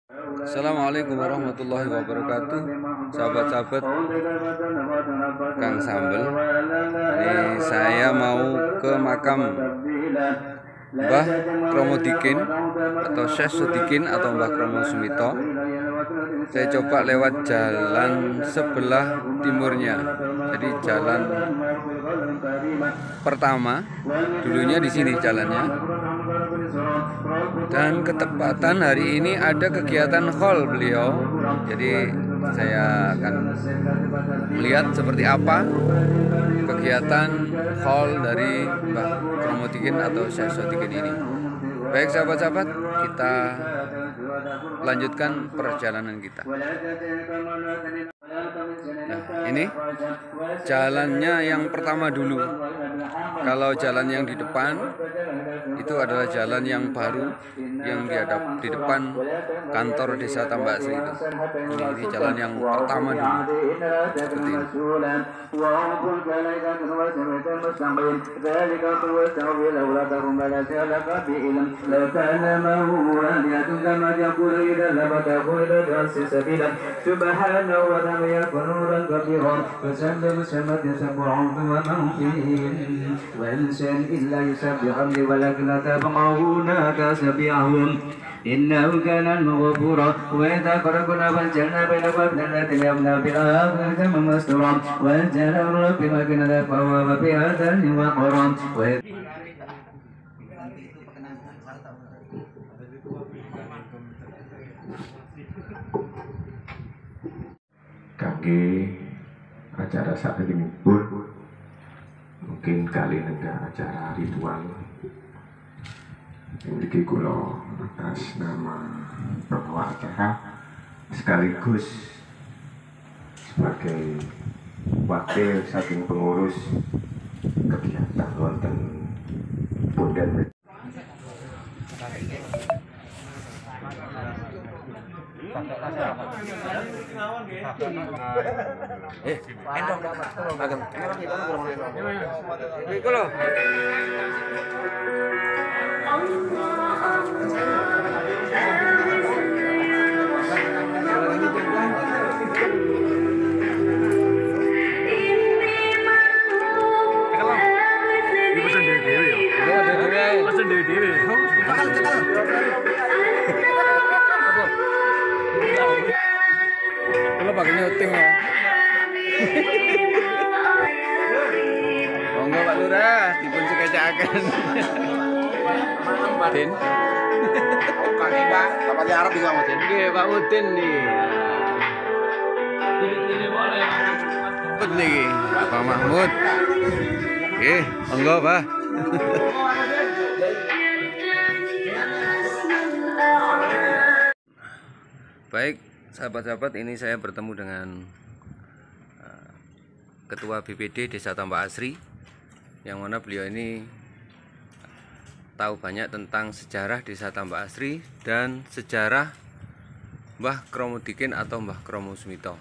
Assalamualaikum warahmatullahi wabarakatuh, sahabat-sahabat Kang Sambel. Ini saya mau ke makam Mbah Kromo Dikin atau Syekh Sodikin atau Mbah Kromo Sumito. Saya coba lewat jalan sebelah timurnya. Jadi jalan pertama dulunya di sini jalannya. Dan ketepatan hari ini ada kegiatan haul beliau. Jadi saya akan melihat seperti apa kegiatan haul dari Mbah Kromo Dikin atau Syekh Sodikin ini. Baik sahabat-sahabat, kita lanjutkan perjalanan kita. Nah, ini jalannya yang pertama dulu. Kalau jalan yang di depan itu adalah jalan yang baru yang di depan kantor Desa Tambak Asri itu. Ini jalan yang pertama dulu. Seperti ini. إنه كان غفورا وإذا قربنا فالجنة بين وابن الذين يمنى بالآخرة مستورا والجنة ربك كنا فهو وبهذا وقرا kangge acara saat ini pun mungkin kali ada acara ritual memiliki kulo atas nama pembawa acara sekaligus sebagai wakil saking pengurus kegiatan wonten Bondan. Kalau pakai nyuting ya. Monggo Pak Lurah, dipun sekecakaken. Din. Kaki Pak, Bapak Arab juga Mas. Nggih, Pak Udin nih. Udin niki, Pak Mahmud. Nggih, monggo, Pak. Baik, sahabat-sahabat, ini saya bertemu dengan Ketua BPD Desa Tambak Asri, yang mana beliau ini tahu banyak tentang sejarah Desa Tambak Asri dan sejarah Mbah Kromo Dikin atau Mbah Kromo Sumito.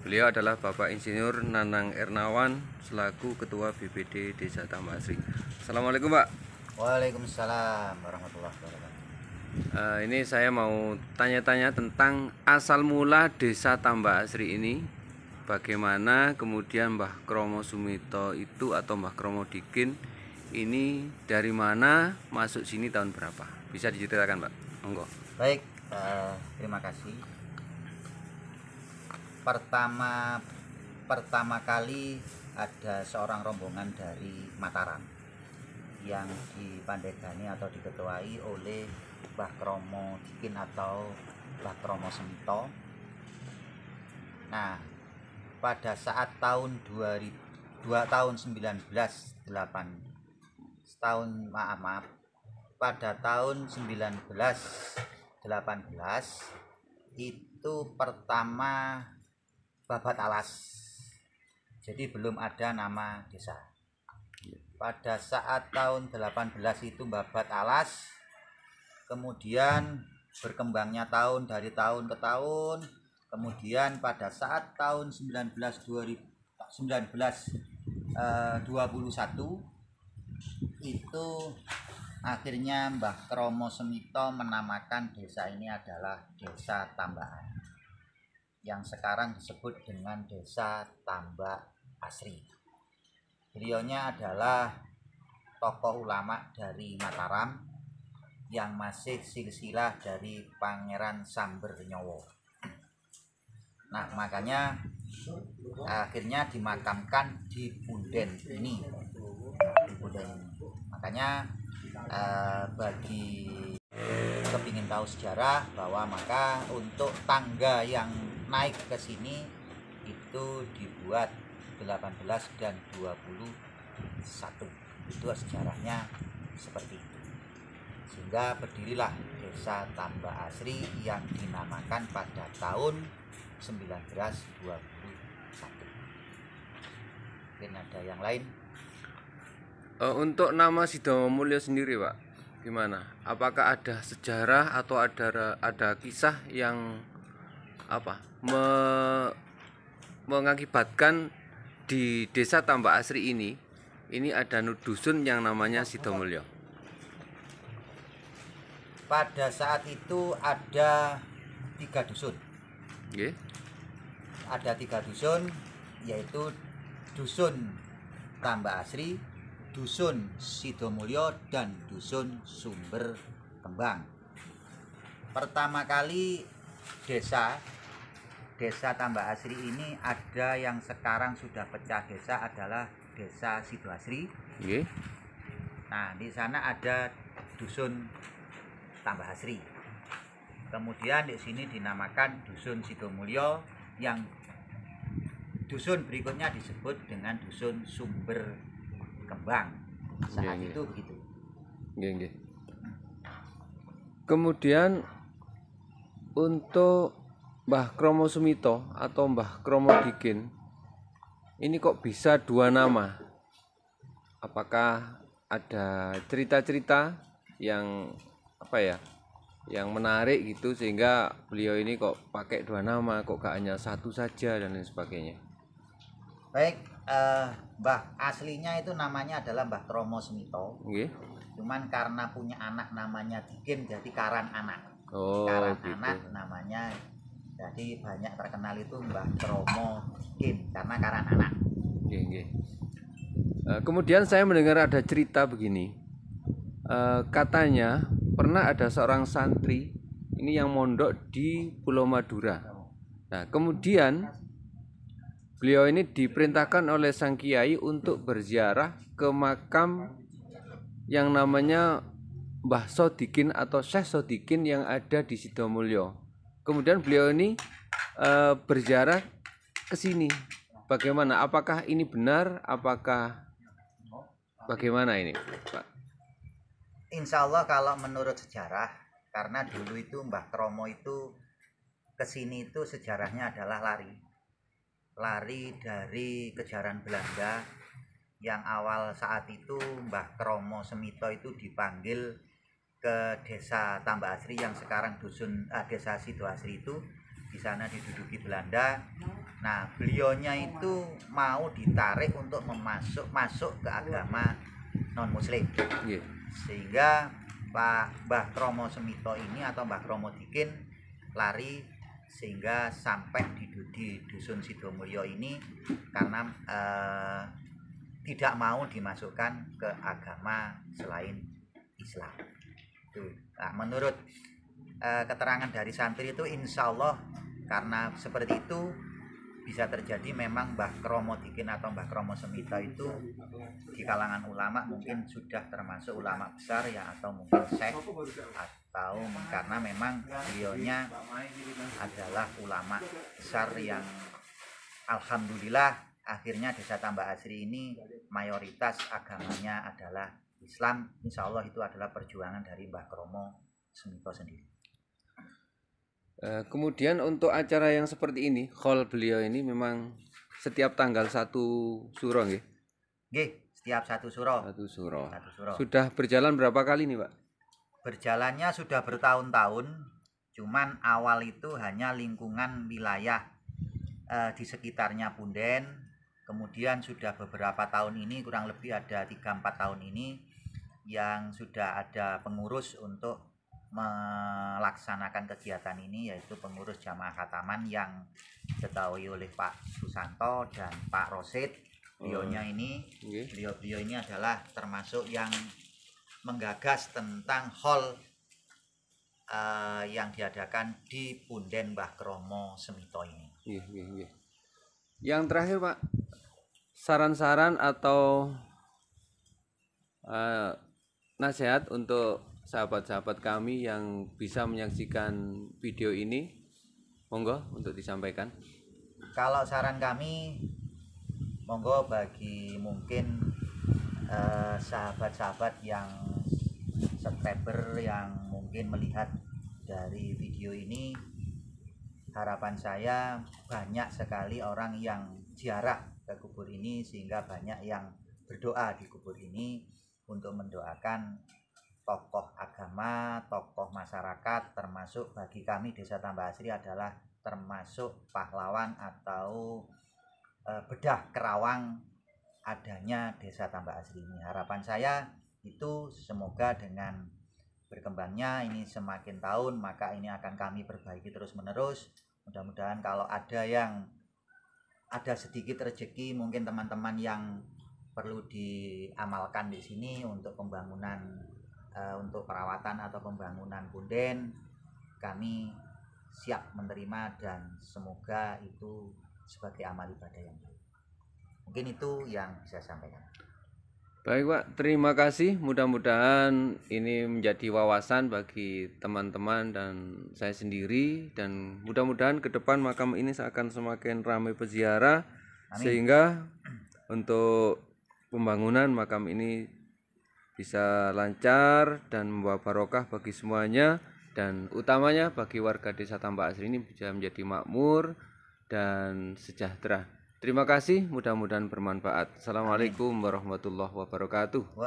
Beliau adalah Bapak Insinyur Nanang Ernawan selaku Ketua BPD Desa Tambak Asri. Assalamualaikum, Pak. Waalaikumsalam warahmatullahi wabarakatuh. Ini saya mau tanya-tanya tentang asal mula Desa Tambak Asri ini. Bagaimana kemudian Mbah Kromo Sumito itu atau Mbah Kromo Dikin ini dari mana, masuk sini tahun berapa? Bisa diceritakan, Pak? Monggo. Baik, terima kasih. Pertama kali ada seorang rombongan dari Mataram yang dipandegani atau diketuai oleh Mbah Kromo Dikin atau Mbah Kromo Sumito. Nah, pada saat tahun 1918 itu pertama babat alas. Jadi belum ada nama desa. Pada saat tahun 18 itu babat alas. Kemudian berkembangnya dari tahun ke tahun. Kemudian pada saat tahun 1921 itu akhirnya Mbah Kromo Semito menamakan desa ini adalah Desa Tambak, yang sekarang disebut dengan Desa Tambak Asri. Beliaunya adalah tokoh ulama dari Mataram yang masih silsilah dari Pangeran Sambernyowo. Nah, makanya akhirnya dimakamkan di Punden ini. Makanya bagi kepingin tahu sejarah bahwa maka untuk tangga yang naik ke sini itu dibuat 18 dan 21. Itu sejarahnya seperti itu. Sehingga berdirilah Desa Tambak Asri yang dinamakan pada tahun 1921. Mungkin ada yang lain. Untuk nama Sidomulyo sendiri, Pak, gimana? Apakah ada sejarah atau ada kisah yang mengakibatkan di Desa Tambak Asri ini ada dusun yang namanya Sidomulyo? Pada saat itu ada 3 dusun. Okay. Ada 3 dusun, yaitu Dusun Tambak Asri, Dusun Sidomulyo, dan Dusun Sumber Kembang. Pertama kali Desa Tambak Asri ini ada yang sekarang sudah pecah desa adalah Desa Sidoasri. Okay. Nah, di sana ada Dusun Tambak Asri. Kemudian di sini dinamakan Dusun Sidomulyo, yang dusun berikutnya disebut dengan Dusun Sumber Kembang. Saat itu begitu. Okay. Kemudian untuk Mbah Kromo Semito atau Mbah Kromo Dikin ini kok bisa 2 nama? Apakah ada cerita-cerita yang yang menarik gitu sehingga beliau ini kok pakai 2 nama, kok gak hanya 1 saja dan lain sebagainya? Baik, Mbah aslinya itu namanya adalah Mbah Kromo Semito. Okay. Cuman karena punya anak namanya Dikin, jadi Karan Anak. Oh, Karan gitu. Anak namanya, jadi banyak terkenal itu Mbah Kromo Dikin karena Karan Anak. Okay. Kemudian saya mendengar ada cerita begini. Katanya pernah ada seorang santri ini yang mondok di Pulau Madura. Nah, kemudian beliau ini diperintahkan oleh sang kiai untuk berziarah ke makam yang namanya Mbah Sodikin atau Syekh Sodikin yang ada di Sidomulyo. Kemudian beliau ini berziarah ke sini. Bagaimana? Apakah ini benar? Apakah bagaimana ini, Pak? Insya Allah kalau menurut sejarah, karena dulu itu Mbah Kromo itu kesini itu sejarahnya adalah lari dari kejaran Belanda, yang awal saat itu Mbah Kromo Semito itu dipanggil ke Desa Tambak Asri yang sekarang Desa Sidoasri itu. Di sana diduduki Belanda. Nah, beliaunya itu mau ditarik untuk masuk ke agama non muslim. Yeah. Sehingga Mbah Kromo Semito ini atau Mbah Kromo Dikin lari sehingga sampai di Dusun Sidomulyo ini karena tidak mau dimasukkan ke agama selain Islam. Nah, menurut keterangan dari santri itu insya Allah karena seperti itu bisa terjadi memang Mbah Kromo Dikin atau Mbah Kromo Semito itu di kalangan ulama mungkin sudah termasuk ulama besar ya, atau mungkin syekh, atau karena memang beliaunya adalah ulama besar yang alhamdulillah akhirnya Desa Tambak Asri ini mayoritas agamanya adalah Islam. Insya Allah itu adalah perjuangan dari Mbah Kromo Semito sendiri. Kemudian untuk acara yang seperti ini, khol beliau ini memang setiap tanggal 1 Suro nggih? Nggih, setiap 1 Suro. 1 Suro. 1 Suro. Sudah berjalan berapa kali nih, Pak? Berjalannya sudah bertahun-tahun, cuman awal itu hanya lingkungan wilayah di sekitarnya Punden. Kemudian sudah beberapa tahun ini, kurang lebih ada 3-4 tahun ini, yang sudah ada pengurus untuk melaksanakan kegiatan ini, yaitu pengurus jamaah khataman yang diketahui oleh Pak Susanto dan Pak Rosid. Beliau ini adalah termasuk yang menggagas tentang hall yang diadakan di Punden Mbah Kromo Semito ini. Yang terakhir Pak, saran-saran atau nasihat untuk sahabat-sahabat kami yang bisa menyaksikan video ini, monggo untuk disampaikan. Kalau saran kami, monggo bagi mungkin sahabat-sahabat yang subscriber yang mungkin melihat dari video ini, harapan saya banyak sekali orang yang ziarah ke kubur ini, sehingga banyak yang berdoa di kubur ini untuk mendoakan tokoh agama, tokoh masyarakat, termasuk bagi kami Desa Tambak Asri adalah termasuk pahlawan atau bedah kerawang adanya Desa Tambak Asri ini. Harapan saya itu semoga dengan berkembangnya ini semakin tahun, maka ini akan kami perbaiki terus menerus. Mudah-mudahan kalau ada sedikit rezeki, mungkin teman-teman yang perlu diamalkan di sini untuk pembangunan, untuk perawatan atau pembangunan punden, kami siap menerima dan semoga itu sebagai amal ibadah yang baik. Mungkin itu yang bisa saya sampaikan. Baik Pak, terima kasih. Mudah-mudahan ini menjadi wawasan bagi teman-teman dan saya sendiri, dan mudah-mudahan ke depan makam ini akan semakin ramai peziarah. Amin. Sehingga untuk pembangunan makam ini bisa lancar dan membawa barokah bagi semuanya, dan utamanya bagi warga Desa Tambak Asri ini bisa menjadi makmur dan sejahtera. Terima kasih, mudah-mudahan bermanfaat. Assalamualaikum warahmatullahi wabarakatuh.